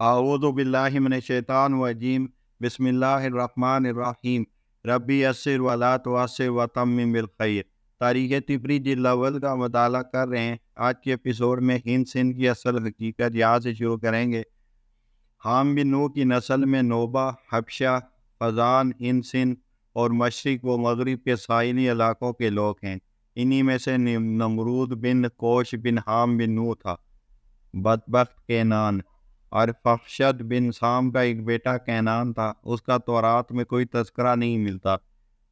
اعوذ باللہ من الشیطان الرجیم بسم اللہ الرحمن الرحیم ربی یسر ولا تعسر وتمم بالخیر۔ تاریخ طبری جلد اول کا مطالعہ کر رہے ہیں۔ آج کے ایپیسوڈ میں ہند سندھ کی اصل حقیقت یہاں سے شروع کریں گے۔ حام بن نوح کی نسل میں نوبہ، حبشہ، فزان، ہند سندھ اور مشرق و مغرب کے ساحلی علاقوں کے لوگ ہیں۔ انہی میں سے نمرود بن کوش بن حام بن نوح تھا۔ بدبخت کینان اور فخشد بن سام کا ایک بیٹا کینان تھا، اس کا تورات میں کوئی تذکرہ نہیں ملتا۔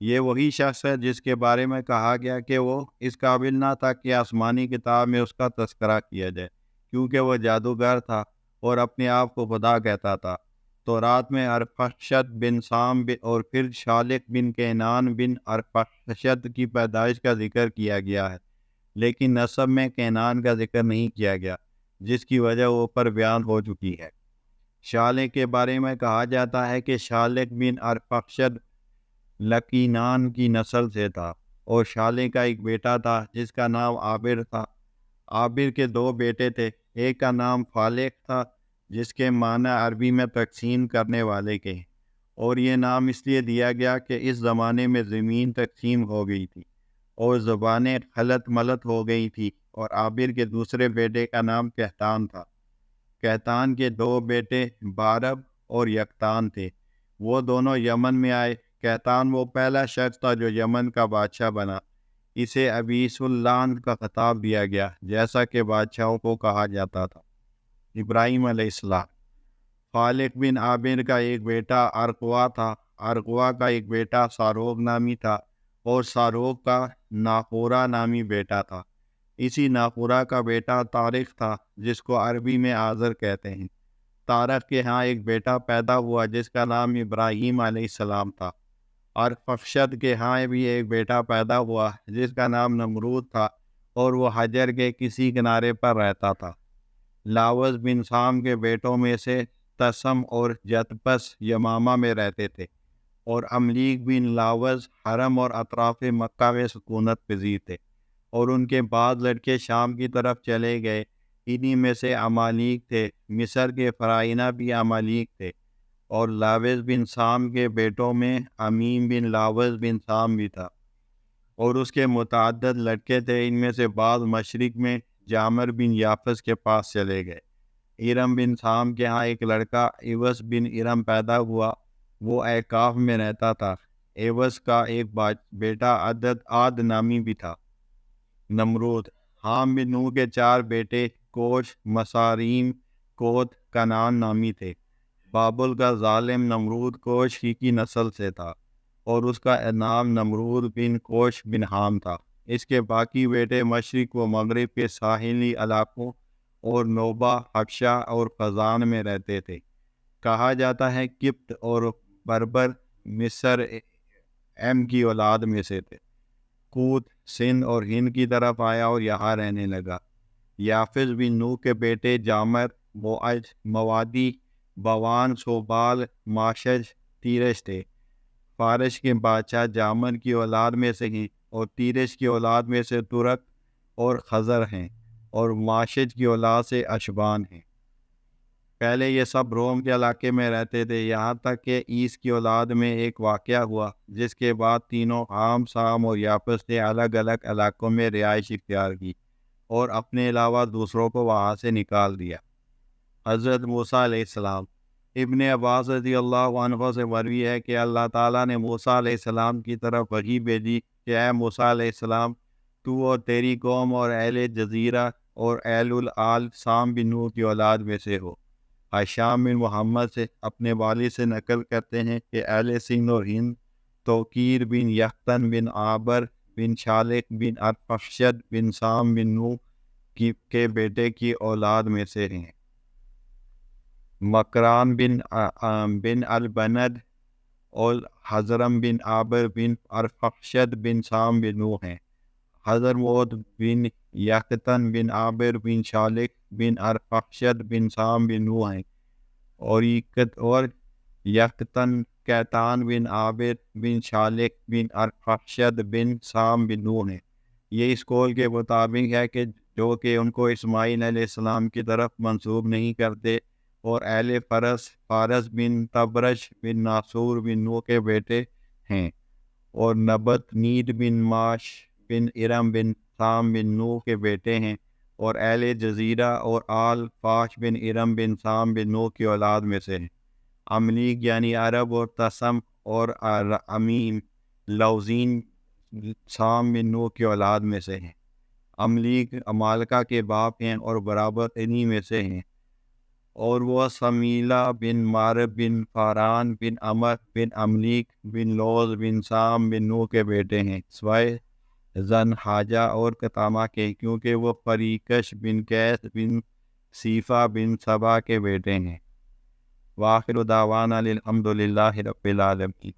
یہ وہی شخص ہے جس کے بارے میں کہا گیا کہ وہ اس قابل نہ تھا کہ آسمانی کتاب میں اس کا تذکرہ کیا جائے، کیونکہ وہ جادوگر تھا اور اپنے آپ کو خدا کہتا تھا۔ تورات میں ارفخشد بن سام اور پھر شالق بن کینان بن ارفخشد کی پیدائش کا ذکر کیا گیا ہے، لیکن نسب میں کینان کا ذکر نہیں کیا گیا، جس کی وجہ اوپر بیان ہو چکی ہے۔ شالق کے بارے میں کہا جاتا ہے کہ شالق بن ارفخشد لکینان کی نسل سے تھا، اور شالق کا ایک بیٹا تھا جس کا نام عابر تھا۔ عابر کے دو بیٹے تھے، ایک کا نام فالق تھا جس کے معنی عربی میں تقسیم کرنے والے کے ہیں، اور یہ نام اس لیے دیا گیا کہ اس زمانے میں زمین تقسیم ہو گئی تھی اور زبانیں خلط ملط ہو گئی تھی۔ اور عابر کے دوسرے بیٹے کا نام کہتان تھا۔ کہتان کے دو بیٹے بارب اور یکتان تھے، وہ دونوں یمن میں آئے۔ کہتان وہ پہلا شخص تھا جو یمن کا بادشاہ بنا۔ اسے ابیس اللان کا خطاب دیا گیا، جیسا کہ بادشاہوں کو کہا جاتا تھا۔ ابراہیم علیہ السلام۔ فالق بن عابر کا ایک بیٹا ارقوا تھا، ارقوا کا ایک بیٹا ساروگ نامی تھا، اور ساروگ کا ناقورہ نامی بیٹا تھا۔ اسی ناقورہ کا بیٹا طارق تھا، جس کو عربی میں آذر کہتے ہیں۔ طارق کے ہاں ایک بیٹا پیدا ہوا جس کا نام ابراہیم علیہ السلام تھا، اور فخشد کے ہاں بھی ایک بیٹا پیدا ہوا جس کا نام نمرود تھا، اور وہ حجر کے کسی کنارے پر رہتا تھا۔ لاوز بن سام کے بیٹوں میں سے تسم اور جتپس یمامہ میں رہتے تھے، اور املیک بن لاوز حرم اور اطراف مکہ میں سکونت پذیر تھے، اور ان کے بعد لڑکے شام کی طرف چلے گئے۔ انہی میں سے امالیک تھے، مصر کے فرعونہ بھی امالیک تھے، اور لاوز بن سام کے بیٹوں میں امیم بن لاوز بن سام بھی تھا، اور اس کے متعدد لڑکے تھے۔ ان میں سے بعض مشرق میں جامر بن یافس کے پاس چلے گئے۔ ارم بن سام کے ہاں ایک لڑکا ایوس بن ارم پیدا ہوا، وہ اعکاف میں رہتا تھا۔ ایوس کا ایک بیٹا عاد نامی بھی تھا۔ نمرود۔ حام بن نوح کے چار بیٹے کوش، مساریم، کوت، کنان نامی تھے۔ بابل کا ظالم نمرود کوش ہی کی نسل سے تھا، اور اس کا نام نمرود بن کوش بن حام تھا۔ اس کے باقی بیٹے مشرق و مغرب کے ساحلی علاقوں اور نوبہ، حبشہ اور فزان میں رہتے تھے۔ کہا جاتا ہے قبط اور بربر مصر کی اولاد میں سے تھے۔ کوت سندھ اور ہند کی طرف آیا اور یہاں رہنے لگا۔ یافس بن نوح کے بیٹے جامر، موعج، موادی، بوان، سوبال، ماشج، تیرش تھے۔ فارس کے بادشاہ جامر کی اولاد میں سے ہیں، اور تیرش کی اولاد میں سے ترک اور خزر ہیں، اور ماشج کی اولاد سے اشبان ہیں۔ پہلے یہ سب روم کے علاقے میں رہتے تھے، یہاں تک کہ عیس کی اولاد میں ایک واقعہ ہوا، جس کے بعد تینوں حام، سام اور یافس نے الگ الگ علاقوں میں رہائش اختیار کی اور اپنے علاوہ دوسروں کو وہاں سے نکال دیا۔ حضرت موسیٰ علیہ السلام۔ ابن عباس رضی اللہ عنہ سے مروی ہے کہ اللہ تعالیٰ نے موسیٰ علیہ السلام کی طرف وحی بھیجی کہ اے موسیٰ علیہ السلام، تو اور تیری قوم اور اہل جزیرہ اور اہل العال سام بن نوح کی اولاد میں سے ہو۔ حشام بن محمد سے اپنے والد سے نقل کرتے ہیں کہ اہل سندھ اور ہند توقیر بن یختن بن عابر بن شالق بن ارفخشد بن سام بن نوح کے بیٹے کی اولاد میں سے ہیں۔ مکران بن البند اور حضرم بن عابر بن ارفخشد بن سام بن نوح ہیں۔ حضرموت بن یختن بن عابر بن شالق بن ارفخشد بن سام بن نوح ہیں، اور یختن کہتان بن عابر بن شالق بن ارفخشد بن سام بن نوح ہیں۔ یہ اس قول کے مطابق ہے کہ جو کہ ان کو اسماعیل علیہ السلام کی طرف منسوب نہیں کرتے، اور اہل فارس بن تبرش بن ناصور بن نو کے بیٹے ہیں، اور نبت نیت بن ماش بن ارم بن سام بن نو کے بیٹے ہیں، اور اہل جزیرہ اور آل فاش بن ارم بن سام بن نو کی اولاد میں سے ہیں۔ املیک یعنی عرب اور تسم اور امیم لوزین سام بن نو کی اولاد میں سے ہیں۔ املیک امالکہ کے باپ ہیں اور برابر انہی میں سے ہیں، اور وہ سمیلہ بن مارب بن فاران بن عمر بن املیک بن لوز بن سام بن نو کے بیٹے ہیں، سوائے زن حاجہ اور کتامہ کے، کیونکہ وہ فریقش بن قیس بن صیفہ بن سبا کے بیٹے ہیں۔ وآخر دعوانا الحمد للہ رب العالمین۔